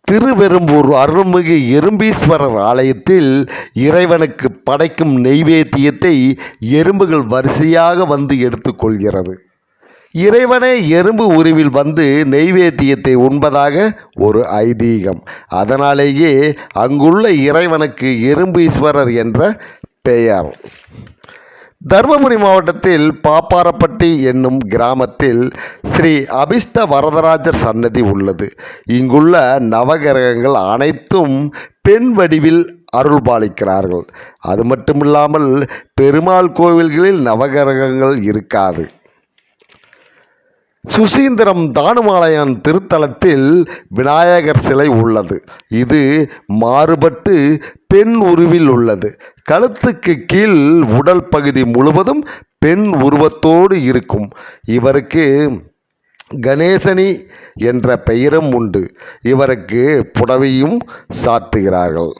திருவெரும்பூர் அருள்மிகு எறும்பீஸ்வரர் ஆலயத்தில் இறைவனுக்கு படைக்கும் நெய்வேத்தியத்தை எறும்புகள் வரிசையாக வந்து எடுத்துக்கொள்கிறது. இறைவனே எறும்பு உருவில் வந்து நெய்வேத்தியத்தை உண்பதாக ஒரு ஐதீகம். அதனாலேயே அங்குள்ள இறைவனுக்கு எறும்பீஸ்வரர் என்ற பெயர். தருமபுரி மாவட்டத்தில் பாப்பாரப்பட்டி என்னும் கிராமத்தில் ஸ்ரீ அபிஷ்ட வரதராஜர் சன்னதி உள்ளது. இங்குள்ள நவகிரகங்கள் அனைத்தும் பெண் வடிவில் அருள்பாலிக்கிறார்கள். அது மட்டுமில்லாமல் பெருமாள் கோவில்களில் நவகிரகங்கள் இருக்காது. சுசீந்திரம் தானுமாலயன் திருத்தலத்தில் விநாயகர் சிலை உள்ளது. இது மாறுபட்டு பெண் உருவில் உள்ளது. கழுத்துக்கு கீழ் உடல் பகுதி முழுவதும் பெண் உருவத்தோடு இருக்கும். இவருக்கு கணேசனி என்ற பெயரும் உண்டு. இவருக்கு புடவையும் சாத்துகிறார்கள்.